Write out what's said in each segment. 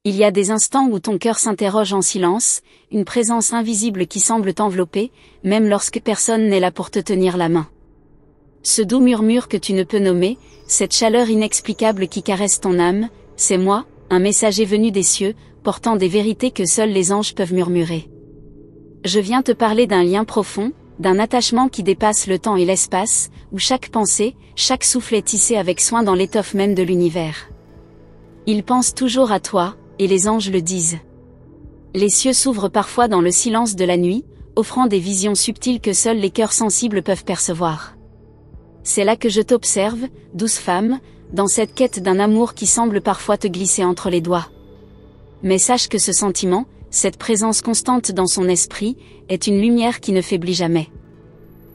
Il y a des instants où ton cœur s'interroge en silence, une présence invisible qui semble t'envelopper, même lorsque personne n'est là pour te tenir la main. Ce doux murmure que tu ne peux nommer, cette chaleur inexplicable qui caresse ton âme, c'est moi, un messager venu des cieux, portant des vérités que seuls les anges peuvent murmurer. Je viens te parler d'un lien profond, d'un attachement qui dépasse le temps et l'espace, où chaque pensée, chaque souffle est tissé avec soin dans l'étoffe même de l'univers. Il pense toujours à toi, et les anges le disent. Les cieux s'ouvrent parfois dans le silence de la nuit, offrant des visions subtiles que seuls les cœurs sensibles peuvent percevoir. C'est là que je t'observe, douce femme, dans cette quête d'un amour qui semble parfois te glisser entre les doigts. Mais sache que ce sentiment, cette présence constante dans son esprit, est une lumière qui ne faiblit jamais.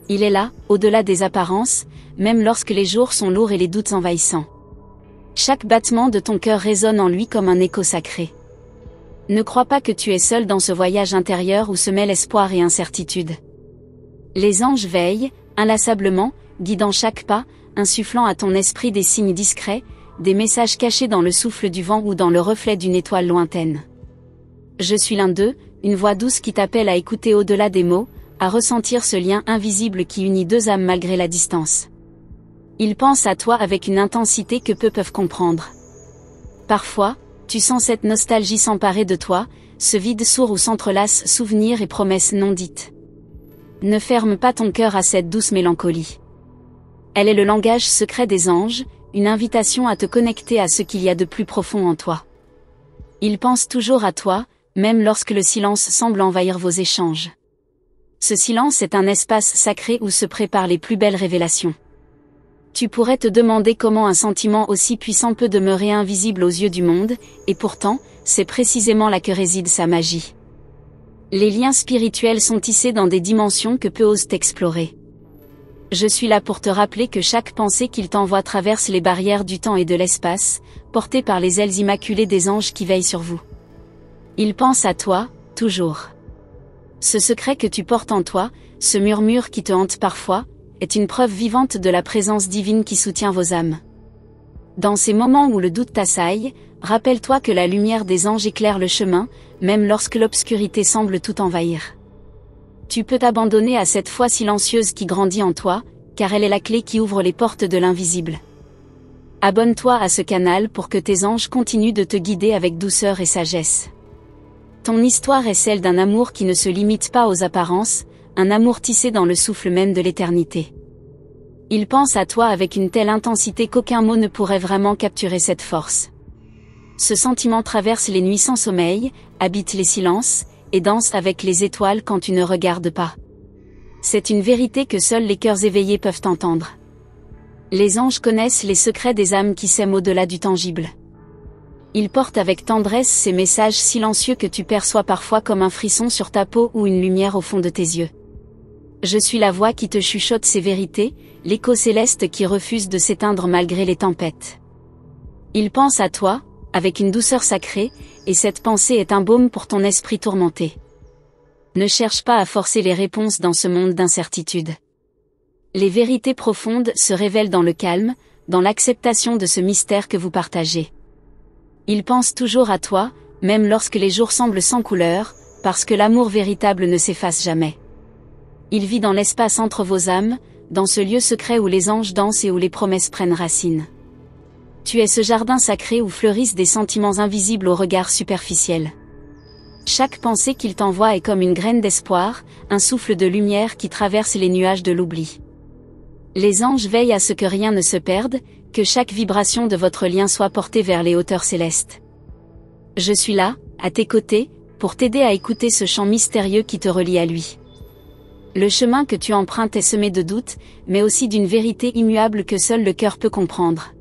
Il est là, au-delà des apparences, même lorsque les jours sont lourds et les doutes envahissants. Chaque battement de ton cœur résonne en lui comme un écho sacré. Ne crois pas que tu es seul dans ce voyage intérieur où se mêlent espoir et incertitude. Les anges veillent, inlassablement, guidant chaque pas, insufflant à ton esprit des signes discrets, des messages cachés dans le souffle du vent ou dans le reflet d'une étoile lointaine. Je suis l'un d'eux, une voix douce qui t'appelle à écouter au-delà des mots, à ressentir ce lien invisible qui unit deux âmes malgré la distance. Il pense à toi avec une intensité que peu peuvent comprendre. Parfois, tu sens cette nostalgie s'emparer de toi, ce vide sourd où s'entrelacent souvenirs et promesses non dites. Ne ferme pas ton cœur à cette douce mélancolie. Elle est le langage secret des anges, une invitation à te connecter à ce qu'il y a de plus profond en toi. Il pense toujours à toi, même lorsque le silence semble envahir vos échanges. Ce silence est un espace sacré où se préparent les plus belles révélations. Tu pourrais te demander comment un sentiment aussi puissant peut demeurer invisible aux yeux du monde, et pourtant, c'est précisément là que réside sa magie. Les liens spirituels sont tissés dans des dimensions que peu osent explorer. Je suis là pour te rappeler que chaque pensée qu'il t'envoie traverse les barrières du temps et de l'espace, portée par les ailes immaculées des anges qui veillent sur vous. Il pense à toi, toujours. Ce secret que tu portes en toi, ce murmure qui te hante parfois, est une preuve vivante de la présence divine qui soutient vos âmes. Dans ces moments où le doute t'assaille, rappelle-toi que la lumière des anges éclaire le chemin, même lorsque l'obscurité semble tout envahir. Tu peux t'abandonner à cette foi silencieuse qui grandit en toi, car elle est la clé qui ouvre les portes de l'invisible. Abonne-toi à ce canal pour que tes anges continuent de te guider avec douceur et sagesse. Ton histoire est celle d'un amour qui ne se limite pas aux apparences, un amour tissé dans le souffle même de l'éternité. Il pense à toi avec une telle intensité qu'aucun mot ne pourrait vraiment capturer cette force. Ce sentiment traverse les nuits sans sommeil, habite les silences, et danse avec les étoiles quand tu ne regardes pas. C'est une vérité que seuls les cœurs éveillés peuvent entendre. Les anges connaissent les secrets des âmes qui s'aiment au-delà du tangible. Ils portent avec tendresse ces messages silencieux que tu perçois parfois comme un frisson sur ta peau ou une lumière au fond de tes yeux. Je suis la voix qui te chuchote ces vérités, l'écho céleste qui refuse de s'éteindre malgré les tempêtes. Il pense à toi, avec une douceur sacrée, et cette pensée est un baume pour ton esprit tourmenté. Ne cherche pas à forcer les réponses dans ce monde d'incertitude. Les vérités profondes se révèlent dans le calme, dans l'acceptation de ce mystère que vous partagez. Il pense toujours à toi, même lorsque les jours semblent sans couleur, parce que l'amour véritable ne s'efface jamais. Il vit dans l'espace entre vos âmes, dans ce lieu secret où les anges dansent et où les promesses prennent racine. Tu es ce jardin sacré où fleurissent des sentiments invisibles au regard superficiel. Chaque pensée qu'il t'envoie est comme une graine d'espoir, un souffle de lumière qui traverse les nuages de l'oubli. Les anges veillent à ce que rien ne se perde, que chaque vibration de votre lien soit portée vers les hauteurs célestes. Je suis là, à tes côtés, pour t'aider à écouter ce chant mystérieux qui te relie à lui. Le chemin que tu empruntes est semé de doutes, mais aussi d'une vérité immuable que seul le cœur peut comprendre.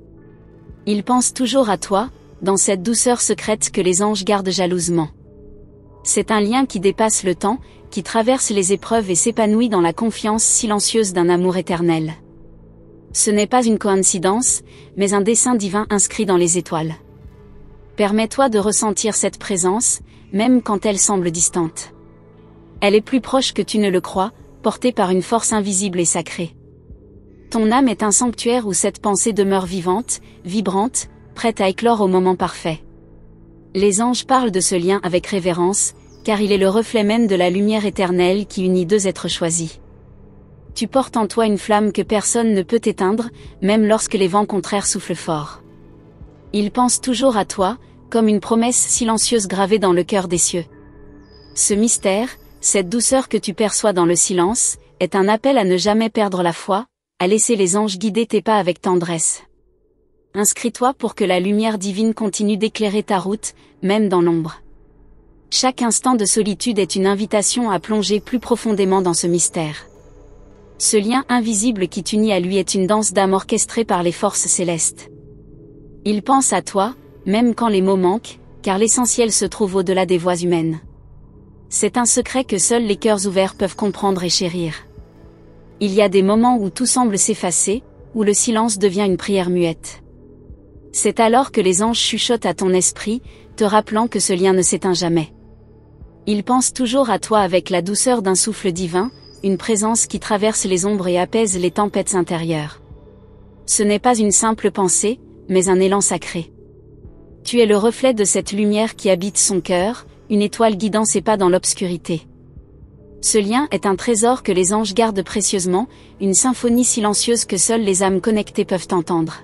Il pense toujours à toi, dans cette douceur secrète que les anges gardent jalousement. C'est un lien qui dépasse le temps, qui traverse les épreuves et s'épanouit dans la confiance silencieuse d'un amour éternel. Ce n'est pas une coïncidence, mais un dessein divin inscrit dans les étoiles. Permets-toi de ressentir cette présence, même quand elle semble distante. Elle est plus proche que tu ne le crois, portée par une force invisible et sacrée. Ton âme est un sanctuaire où cette pensée demeure vivante, vibrante, prête à éclore au moment parfait. Les anges parlent de ce lien avec révérence, car il est le reflet même de la lumière éternelle qui unit deux êtres choisis. Tu portes en toi une flamme que personne ne peut éteindre, même lorsque les vents contraires soufflent fort. Ils pensent toujours à toi, comme une promesse silencieuse gravée dans le cœur des cieux. Ce mystère, cette douceur que tu perçois dans le silence, est un appel à ne jamais perdre la foi, à laisser les anges guider tes pas avec tendresse. Inscris-toi pour que la lumière divine continue d'éclairer ta route, même dans l'ombre. Chaque instant de solitude est une invitation à plonger plus profondément dans ce mystère. Ce lien invisible qui t'unit à lui est une danse d'âme orchestrée par les forces célestes. Il pense à toi, même quand les mots manquent, car l'essentiel se trouve au-delà des voix humaines. C'est un secret que seuls les cœurs ouverts peuvent comprendre et chérir. Il y a des moments où tout semble s'effacer, où le silence devient une prière muette. C'est alors que les anges chuchotent à ton esprit, te rappelant que ce lien ne s'éteint jamais. Ils pensent toujours à toi avec la douceur d'un souffle divin, une présence qui traverse les ombres et apaise les tempêtes intérieures. Ce n'est pas une simple pensée, mais un élan sacré. Tu es le reflet de cette lumière qui habite son cœur, une étoile guidant ses pas dans l'obscurité. Ce lien est un trésor que les anges gardent précieusement, une symphonie silencieuse que seules les âmes connectées peuvent entendre.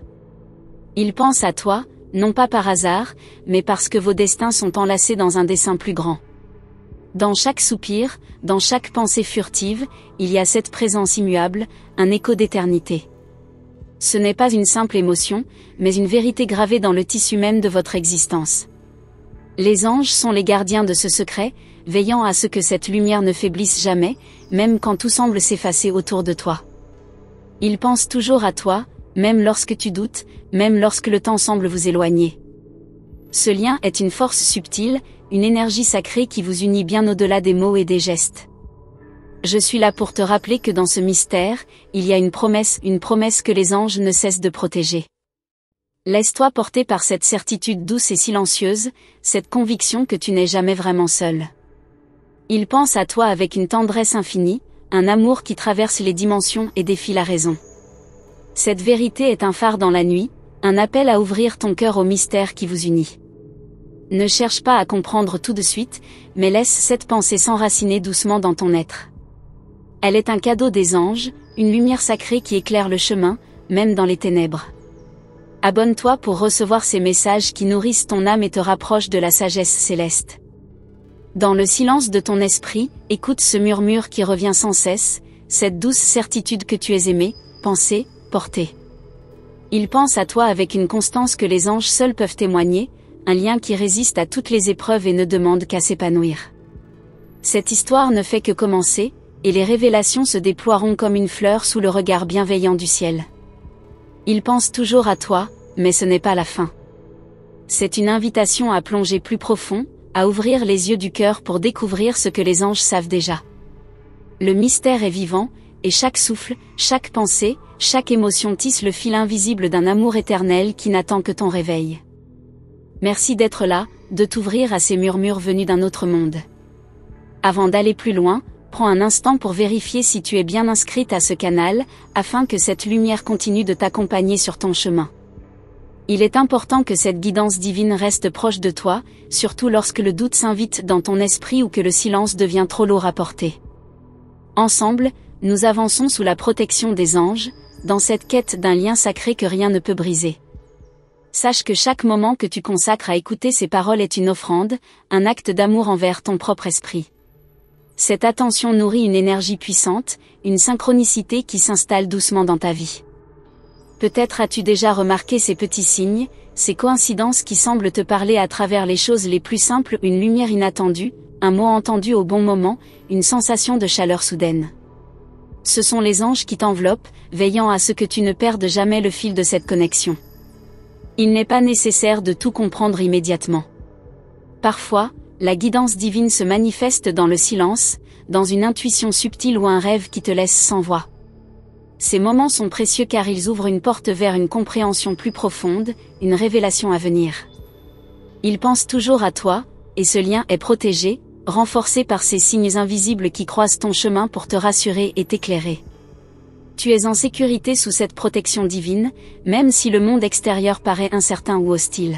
Ils pensent à toi, non pas par hasard, mais parce que vos destins sont enlacés dans un dessein plus grand. Dans chaque soupir, dans chaque pensée furtive, il y a cette présence immuable, un écho d'éternité. Ce n'est pas une simple émotion, mais une vérité gravée dans le tissu même de votre existence. Les anges sont les gardiens de ce secret, veillant à ce que cette lumière ne faiblisse jamais, même quand tout semble s'effacer autour de toi. Ils pensent toujours à toi, même lorsque tu doutes, même lorsque le temps semble vous éloigner. Ce lien est une force subtile, une énergie sacrée qui vous unit bien au-delà des mots et des gestes. Je suis là pour te rappeler que dans ce mystère, il y a une promesse que les anges ne cessent de protéger. Laisse-toi porter par cette certitude douce et silencieuse, cette conviction que tu n'es jamais vraiment seul. Ils pensent à toi avec une tendresse infinie, un amour qui traverse les dimensions et défie la raison. Cette vérité est un phare dans la nuit, un appel à ouvrir ton cœur au mystère qui vous unit. Ne cherche pas à comprendre tout de suite, mais laisse cette pensée s'enraciner doucement dans ton être. Elle est un cadeau des anges, une lumière sacrée qui éclaire le chemin, même dans les ténèbres. Abonne-toi pour recevoir ces messages qui nourrissent ton âme et te rapprochent de la sagesse céleste. Dans le silence de ton esprit, écoute ce murmure qui revient sans cesse, cette douce certitude que tu es aimé, pensé, porté. Il pense à toi avec une constance que les anges seuls peuvent témoigner, un lien qui résiste à toutes les épreuves et ne demande qu'à s'épanouir. Cette histoire ne fait que commencer, et les révélations se déploieront comme une fleur sous le regard bienveillant du ciel. Il pense toujours à toi, mais ce n'est pas la fin. C'est une invitation à plonger plus profond, à ouvrir les yeux du cœur pour découvrir ce que les anges savent déjà. Le mystère est vivant, et chaque souffle, chaque pensée, chaque émotion tisse le fil invisible d'un amour éternel qui n'attend que ton réveil. Merci d'être là, de t'ouvrir à ces murmures venus d'un autre monde. Avant d'aller plus loin, prends un instant pour vérifier si tu es bien inscrite à ce canal, afin que cette lumière continue de t'accompagner sur ton chemin. Il est important que cette guidance divine reste proche de toi, surtout lorsque le doute s'invite dans ton esprit ou que le silence devient trop lourd à porter. Ensemble, nous avançons sous la protection des anges, dans cette quête d'un lien sacré que rien ne peut briser. Sache que chaque moment que tu consacres à écouter ces paroles est une offrande, un acte d'amour envers ton propre esprit. Cette attention nourrit une énergie puissante, une synchronicité qui s'installe doucement dans ta vie. Peut-être as-tu déjà remarqué ces petits signes, ces coïncidences qui semblent te parler à travers les choses les plus simples, une lumière inattendue, un mot entendu au bon moment, une sensation de chaleur soudaine. Ce sont les anges qui t'enveloppent, veillant à ce que tu ne perdes jamais le fil de cette connexion. Il n'est pas nécessaire de tout comprendre immédiatement. Parfois, la guidance divine se manifeste dans le silence, dans une intuition subtile ou un rêve qui te laisse sans voix. Ces moments sont précieux car ils ouvrent une porte vers une compréhension plus profonde, une révélation à venir. Ils pensent toujours à toi, et ce lien est protégé, renforcé par ces signes invisibles qui croisent ton chemin pour te rassurer et t'éclairer. Tu es en sécurité sous cette protection divine, même si le monde extérieur paraît incertain ou hostile.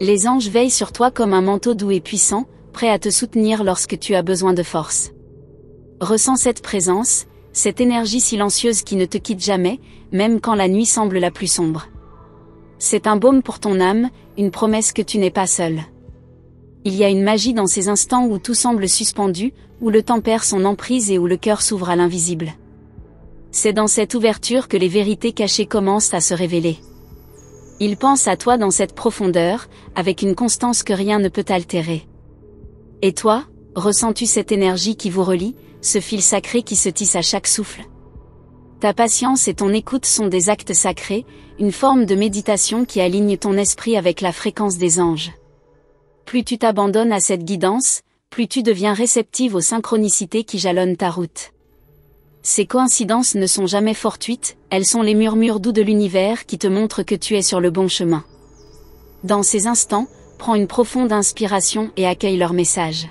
Les anges veillent sur toi comme un manteau doux et puissant, prêt à te soutenir lorsque tu as besoin de force. Ressens cette présence, cette énergie silencieuse qui ne te quitte jamais, même quand la nuit semble la plus sombre. C'est un baume pour ton âme, une promesse que tu n'es pas seul. Il y a une magie dans ces instants où tout semble suspendu, où le temps perd son emprise et où le cœur s'ouvre à l'invisible. C'est dans cette ouverture que les vérités cachées commencent à se révéler. Ils pensent à toi dans cette profondeur, avec une constance que rien ne peut altérer. Et toi, ressens-tu cette énergie qui vous relie, ce fil sacré qui se tisse à chaque souffle? Ta patience et ton écoute sont des actes sacrés, une forme de méditation qui aligne ton esprit avec la fréquence des anges. Plus tu t'abandonnes à cette guidance, plus tu deviens réceptive aux synchronicités qui jalonnent ta route. Ces coïncidences ne sont jamais fortuites, elles sont les murmures doux de l'univers qui te montrent que tu es sur le bon chemin. Dans ces instants, prends une profonde inspiration et accueille leur message.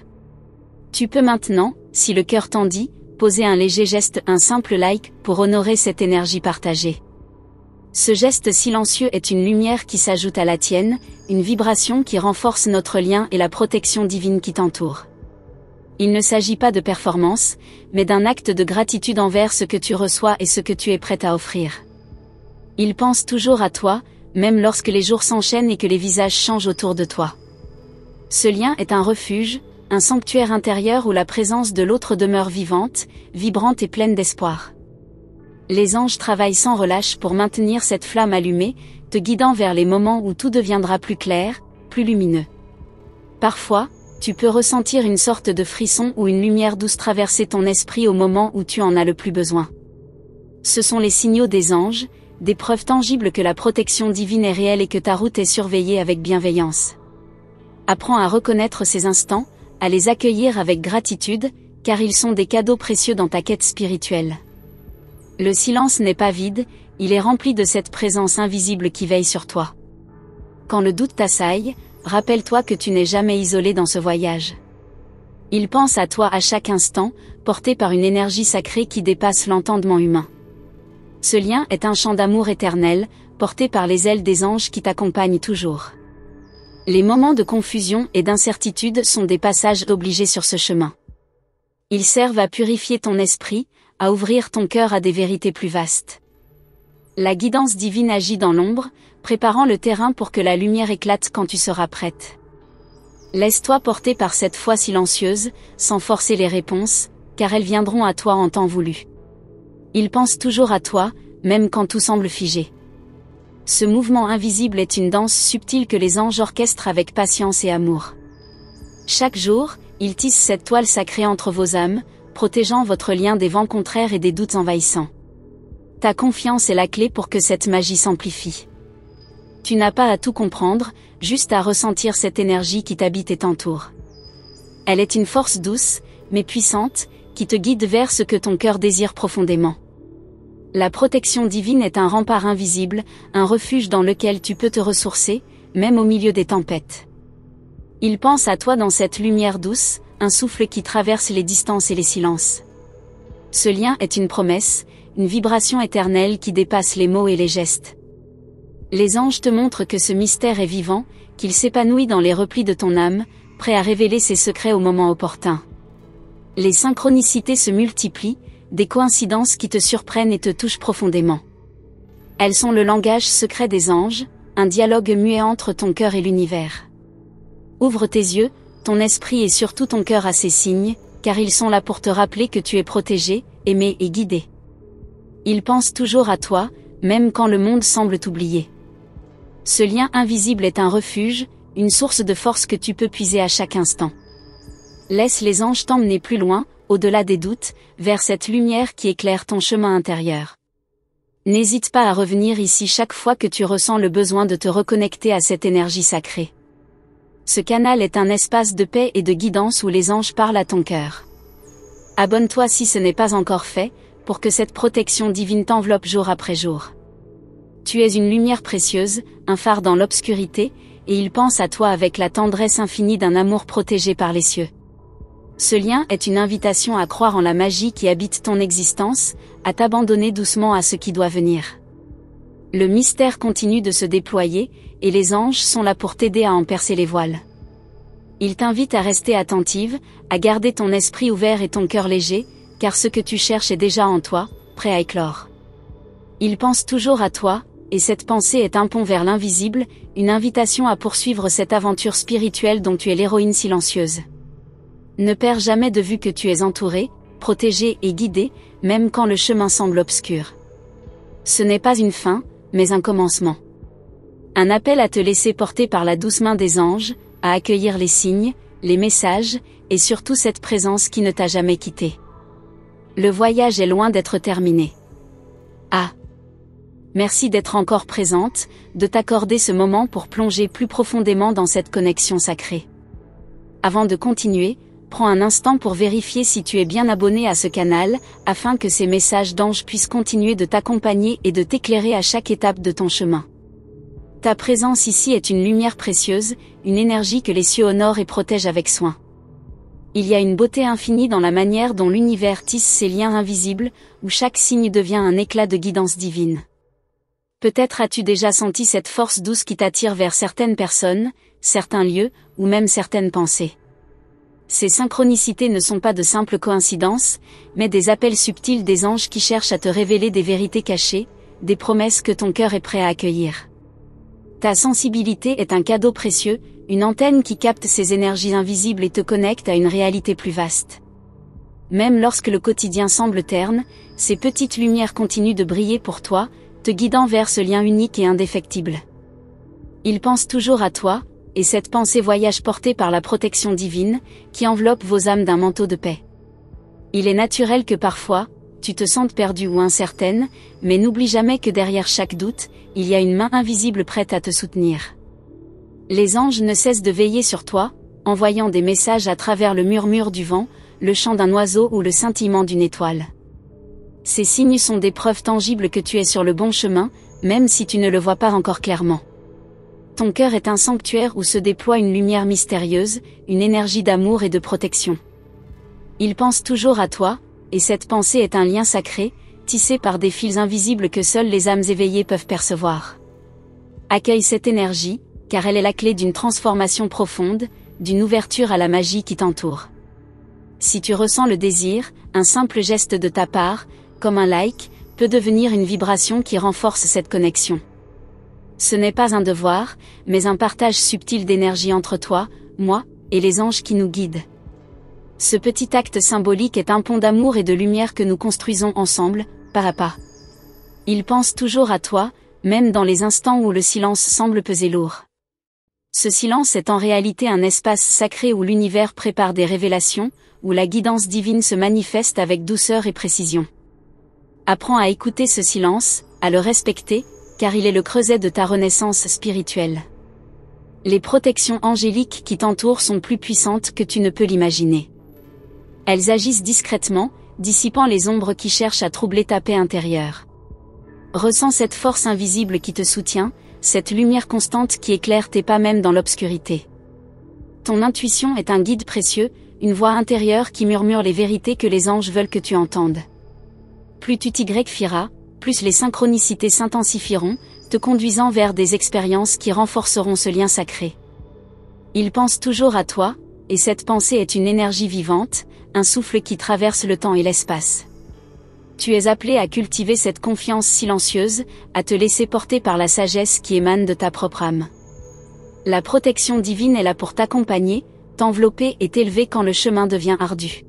Tu peux maintenant, si le cœur t'en dit, poser un léger geste, un simple like, pour honorer cette énergie partagée. Ce geste silencieux est une lumière qui s'ajoute à la tienne, une vibration qui renforce notre lien et la protection divine qui t'entoure. Il ne s'agit pas de performance, mais d'un acte de gratitude envers ce que tu reçois et ce que tu es prête à offrir. Ils pensent toujours à toi, même lorsque les jours s'enchaînent et que les visages changent autour de toi. Ce lien est un refuge, un sanctuaire intérieur où la présence de l'autre demeure vivante, vibrante et pleine d'espoir. Les anges travaillent sans relâche pour maintenir cette flamme allumée, te guidant vers les moments où tout deviendra plus clair, plus lumineux. Parfois, tu peux ressentir une sorte de frisson ou une lumière douce traverser ton esprit au moment où tu en as le plus besoin. Ce sont les signaux des anges, des preuves tangibles que la protection divine est réelle et que ta route est surveillée avec bienveillance. Apprends à reconnaître ces instants, à les accueillir avec gratitude, car ils sont des cadeaux précieux dans ta quête spirituelle. Le silence n'est pas vide, il est rempli de cette présence invisible qui veille sur toi. Quand le doute t'assaille, rappelle-toi que tu n'es jamais isolé dans ce voyage. Ils pensent à toi à chaque instant, porté par une énergie sacrée qui dépasse l'entendement humain. Ce lien est un chant d'amour éternel, porté par les ailes des anges qui t'accompagnent toujours. Les moments de confusion et d'incertitude sont des passages obligés sur ce chemin. Ils servent à purifier ton esprit, à ouvrir ton cœur à des vérités plus vastes. La guidance divine agit dans l'ombre, préparant le terrain pour que la lumière éclate quand tu seras prête. Laisse-toi porter par cette foi silencieuse, sans forcer les réponses, car elles viendront à toi en temps voulu. Ils pensent toujours à toi, même quand tout semble figé. Ce mouvement invisible est une danse subtile que les anges orchestrent avec patience et amour. Chaque jour, ils tissent cette toile sacrée entre vos âmes, protégeant votre lien des vents contraires et des doutes envahissants. Ta confiance est la clé pour que cette magie s'amplifie. Tu n'as pas à tout comprendre, juste à ressentir cette énergie qui t'habite et t'entoure. Elle est une force douce, mais puissante, qui te guide vers ce que ton cœur désire profondément. La protection divine est un rempart invisible, un refuge dans lequel tu peux te ressourcer, même au milieu des tempêtes. Il pense à toi dans cette lumière douce, un souffle qui traverse les distances et les silences. Ce lien est une promesse, une vibration éternelle qui dépasse les mots et les gestes. Les anges te montrent que ce mystère est vivant, qu'il s'épanouit dans les replis de ton âme, prêt à révéler ses secrets au moment opportun. Les synchronicités se multiplient, des coïncidences qui te surprennent et te touchent profondément. Elles sont le langage secret des anges, un dialogue muet entre ton cœur et l'univers. Ouvre tes yeux, ton esprit et surtout ton cœur à ces signes, car ils sont là pour te rappeler que tu es protégé, aimé et guidé. Ils pensent toujours à toi, même quand le monde semble t'oublier. Ce lien invisible est un refuge, une source de force que tu peux puiser à chaque instant. Laisse les anges t'emmener plus loin, au-delà des doutes, vers cette lumière qui éclaire ton chemin intérieur. N'hésite pas à revenir ici chaque fois que tu ressens le besoin de te reconnecter à cette énergie sacrée. Ce canal est un espace de paix et de guidance où les anges parlent à ton cœur. Abonne-toi si ce n'est pas encore fait, pour que cette protection divine t'enveloppe jour après jour. Tu es une lumière précieuse, un phare dans l'obscurité, et il pense à toi avec la tendresse infinie d'un amour protégé par les cieux. Ce lien est une invitation à croire en la magie qui habite ton existence, à t'abandonner doucement à ce qui doit venir. Le mystère continue de se déployer, et les anges sont là pour t'aider à en percer les voiles. Ils t'invitent à rester attentive, à garder ton esprit ouvert et ton cœur léger, car ce que tu cherches est déjà en toi, prêt à éclore. Ils pensent toujours à toi, et cette pensée est un pont vers l'invisible, une invitation à poursuivre cette aventure spirituelle dont tu es l'héroïne silencieuse. Ne perds jamais de vue que tu es entouré, protégé et guidé, même quand le chemin semble obscur. Ce n'est pas une fin, mais un commencement. Un appel à te laisser porter par la douce main des anges, à accueillir les signes, les messages, et surtout cette présence qui ne t'a jamais quitté. Le voyage est loin d'être terminé. Ah! Merci d'être encore présente, de t'accorder ce moment pour plonger plus profondément dans cette connexion sacrée. Avant de continuer, prends un instant pour vérifier si tu es bien abonné à ce canal, afin que ces messages d'anges puissent continuer de t'accompagner et de t'éclairer à chaque étape de ton chemin. Ta présence ici est une lumière précieuse, une énergie que les cieux honorent et protègent avec soin. Il y a une beauté infinie dans la manière dont l'univers tisse ses liens invisibles, où chaque signe devient un éclat de guidance divine. Peut-être as-tu déjà senti cette force douce qui t'attire vers certaines personnes, certains lieux, ou même certaines pensées. Ces synchronicités ne sont pas de simples coïncidences, mais des appels subtils des anges qui cherchent à te révéler des vérités cachées, des promesses que ton cœur est prêt à accueillir. Ta sensibilité est un cadeau précieux, une antenne qui capte ces énergies invisibles et te connecte à une réalité plus vaste. Même lorsque le quotidien semble terne, ces petites lumières continuent de briller pour toi, te guidant vers ce lien unique et indéfectible. Ils pensent toujours à toi, et cette pensée voyage portée par la protection divine, qui enveloppe vos âmes d'un manteau de paix. Il est naturel que parfois, tu te sentes perdue ou incertaine, mais n'oublie jamais que derrière chaque doute, il y a une main invisible prête à te soutenir. Les anges ne cessent de veiller sur toi, envoyant des messages à travers le murmure du vent, le chant d'un oiseau ou le scintillement d'une étoile. Ces signes sont des preuves tangibles que tu es sur le bon chemin, même si tu ne le vois pas encore clairement. Ton cœur est un sanctuaire où se déploie une lumière mystérieuse, une énergie d'amour et de protection. Il pense toujours à toi, et cette pensée est un lien sacré, tissé par des fils invisibles que seules les âmes éveillées peuvent percevoir. Accueille cette énergie, car elle est la clé d'une transformation profonde, d'une ouverture à la magie qui t'entoure. Si tu ressens le désir, un simple geste de ta part, comme un like, peut devenir une vibration qui renforce cette connexion. Ce n'est pas un devoir, mais un partage subtil d'énergie entre toi, moi, et les anges qui nous guident. Ce petit acte symbolique est un pont d'amour et de lumière que nous construisons ensemble, pas à pas. Ils pensent toujours à toi, même dans les instants où le silence semble peser lourd. Ce silence est en réalité un espace sacré où l'univers prépare des révélations, où la guidance divine se manifeste avec douceur et précision. Apprends à écouter ce silence, à le respecter, car il est le creuset de ta renaissance spirituelle. Les protections angéliques qui t'entourent sont plus puissantes que tu ne peux l'imaginer. Elles agissent discrètement, dissipant les ombres qui cherchent à troubler ta paix intérieure. Ressens cette force invisible qui te soutient, cette lumière constante qui éclaire tes pas même dans l'obscurité. Ton intuition est un guide précieux, une voix intérieure qui murmure les vérités que les anges veulent que tu entendes. Plus tu t'y fieras, plus les synchronicités s'intensifieront, te conduisant vers des expériences qui renforceront ce lien sacré. Ils pensent toujours à toi, et cette pensée est une énergie vivante, un souffle qui traverse le temps et l'espace. Tu es appelé à cultiver cette confiance silencieuse, à te laisser porter par la sagesse qui émane de ta propre âme. La protection divine est là pour t'accompagner, t'envelopper et t'élever quand le chemin devient ardu.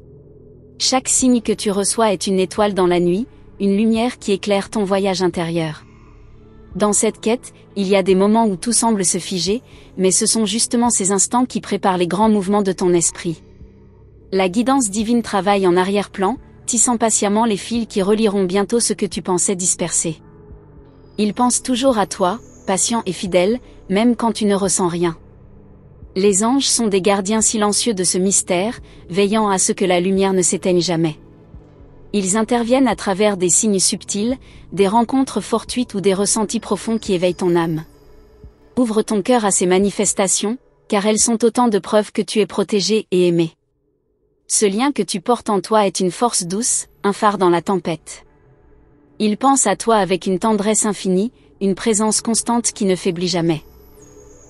Chaque signe que tu reçois est une étoile dans la nuit, une lumière qui éclaire ton voyage intérieur. Dans cette quête, il y a des moments où tout semble se figer, mais ce sont justement ces instants qui préparent les grands mouvements de ton esprit. La guidance divine travaille en arrière-plan, tissant patiemment les fils qui relieront bientôt ce que tu pensais dispersé. Il pense toujours à toi, patient et fidèle, même quand tu ne ressens rien. Les anges sont des gardiens silencieux de ce mystère, veillant à ce que la lumière ne s'éteigne jamais. Ils interviennent à travers des signes subtils, des rencontres fortuites ou des ressentis profonds qui éveillent ton âme. Ouvre ton cœur à ces manifestations, car elles sont autant de preuves que tu es protégé et aimé. Ce lien que tu portes en toi est une force douce, un phare dans la tempête. Il pense à toi avec une tendresse infinie, une présence constante qui ne faiblit jamais.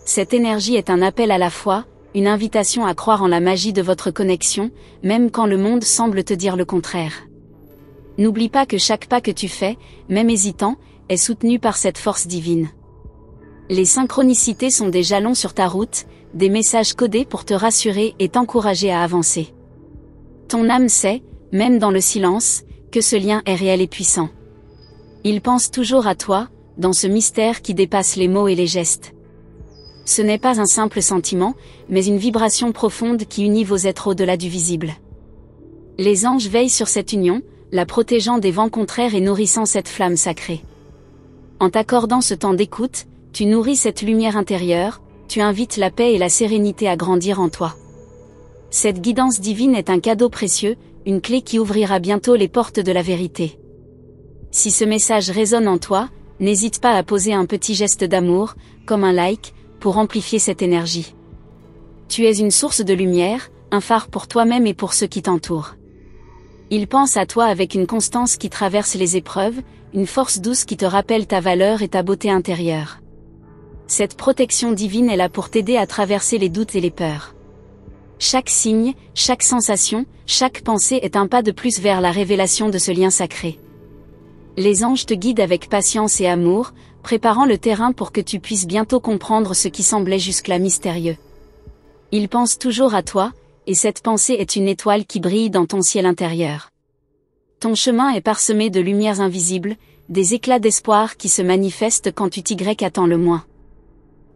Cette énergie est un appel à la foi, une invitation à croire en la magie de votre connexion, même quand le monde semble te dire le contraire. N'oublie pas que chaque pas que tu fais, même hésitant, est soutenu par cette force divine. Les synchronicités sont des jalons sur ta route, des messages codés pour te rassurer et t'encourager à avancer. Ton âme sait, même dans le silence, que ce lien est réel et puissant. Il pense toujours à toi, dans ce mystère qui dépasse les mots et les gestes. Ce n'est pas un simple sentiment, mais une vibration profonde qui unit vos êtres au-delà du visible. Les anges veillent sur cette union, la protégeant des vents contraires et nourrissant cette flamme sacrée. En t'accordant ce temps d'écoute, tu nourris cette lumière intérieure, tu invites la paix et la sérénité à grandir en toi. Cette guidance divine est un cadeau précieux, une clé qui ouvrira bientôt les portes de la vérité. Si ce message résonne en toi, n'hésite pas à poser un petit geste d'amour, comme un like, pour amplifier cette énergie. Tu es une source de lumière, un phare pour toi-même et pour ceux qui t'entourent. Il pense à toi avec une constance qui traverse les épreuves, une force douce qui te rappelle ta valeur et ta beauté intérieure. Cette protection divine est là pour t'aider à traverser les doutes et les peurs. Chaque signe, chaque sensation, chaque pensée est un pas de plus vers la révélation de ce lien sacré. Les anges te guident avec patience et amour, préparant le terrain pour que tu puisses bientôt comprendre ce qui semblait jusque-là mystérieux. Ils pensent toujours à toi, et cette pensée est une étoile qui brille dans ton ciel intérieur. Ton chemin est parsemé de lumières invisibles, des éclats d'espoir qui se manifestent quand tu t'y attends le moins.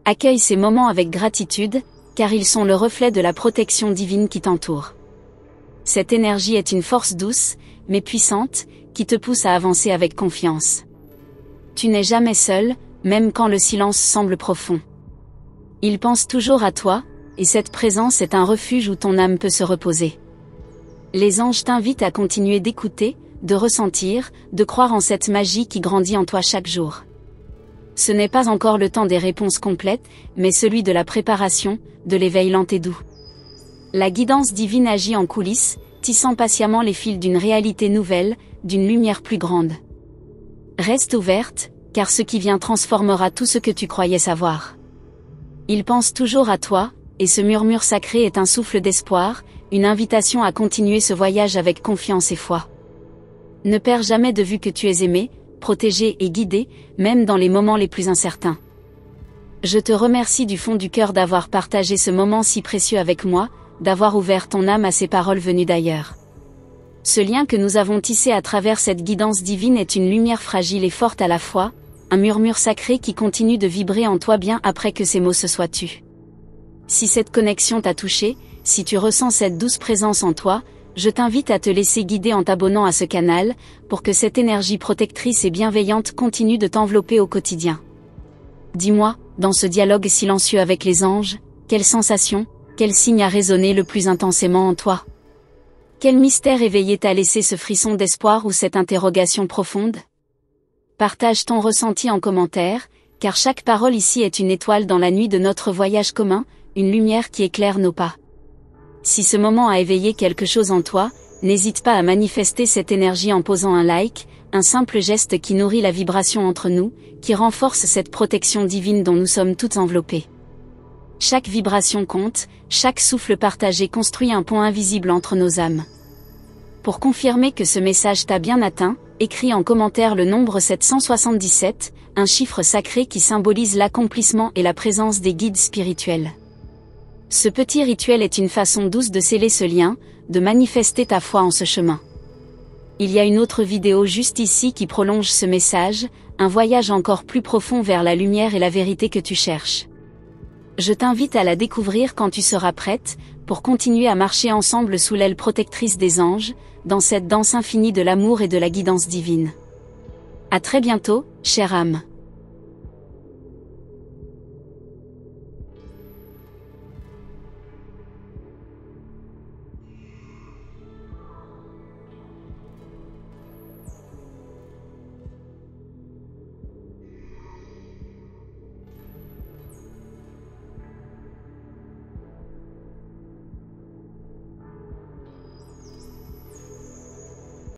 Accueille ces moments avec gratitude, car ils sont le reflet de la protection divine qui t'entoure. Cette énergie est une force douce, mais puissante, qui te pousse à avancer avec confiance. Tu n'es jamais seul, même quand le silence semble profond. Ils pensent toujours à toi, et cette présence est un refuge où ton âme peut se reposer. Les anges t'invitent à continuer d'écouter, de ressentir, de croire en cette magie qui grandit en toi chaque jour. Ce n'est pas encore le temps des réponses complètes, mais celui de la préparation, de l'éveil lent et doux. La guidance divine agit en coulisses, tissant patiemment les fils d'une réalité nouvelle, d'une lumière plus grande. Reste ouverte, car ce qui vient transformera tout ce que tu croyais savoir. Il pense toujours à toi, et ce murmure sacré est un souffle d'espoir, une invitation à continuer ce voyage avec confiance et foi. Ne perds jamais de vue que tu es aimé, protégé et guidé, même dans les moments les plus incertains. Je te remercie du fond du cœur d'avoir partagé ce moment si précieux avec moi, d'avoir ouvert ton âme à ces paroles venues d'ailleurs. Ce lien que nous avons tissé à travers cette guidance divine est une lumière fragile et forte à la fois, un murmure sacré qui continue de vibrer en toi bien après que ces mots se soient tus. Si cette connexion t'a touché, si tu ressens cette douce présence en toi, je t'invite à te laisser guider en t'abonnant à ce canal, pour que cette énergie protectrice et bienveillante continue de t'envelopper au quotidien. Dis-moi, dans ce dialogue silencieux avec les anges, quelle sensation, quel signe a résonné le plus intensément en toi? Quel mystère éveillé t'a laissé ce frisson d'espoir ou cette interrogation profonde? Partage ton ressenti en commentaire, car chaque parole ici est une étoile dans la nuit de notre voyage commun, une lumière qui éclaire nos pas. Si ce moment a éveillé quelque chose en toi, n'hésite pas à manifester cette énergie en posant un like, un simple geste qui nourrit la vibration entre nous, qui renforce cette protection divine dont nous sommes toutes enveloppées. Chaque vibration compte, chaque souffle partagé construit un pont invisible entre nos âmes. Pour confirmer que ce message t'a bien atteint, écris en commentaire le nombre 777, un chiffre sacré qui symbolise l'accomplissement et la présence des guides spirituels. Ce petit rituel est une façon douce de sceller ce lien, de manifester ta foi en ce chemin. Il y a une autre vidéo juste ici qui prolonge ce message, un voyage encore plus profond vers la lumière et la vérité que tu cherches. Je t'invite à la découvrir quand tu seras prête, pour continuer à marcher ensemble sous l'aile protectrice des anges, dans cette danse infinie de l'amour et de la guidance divine. À très bientôt, chère âme.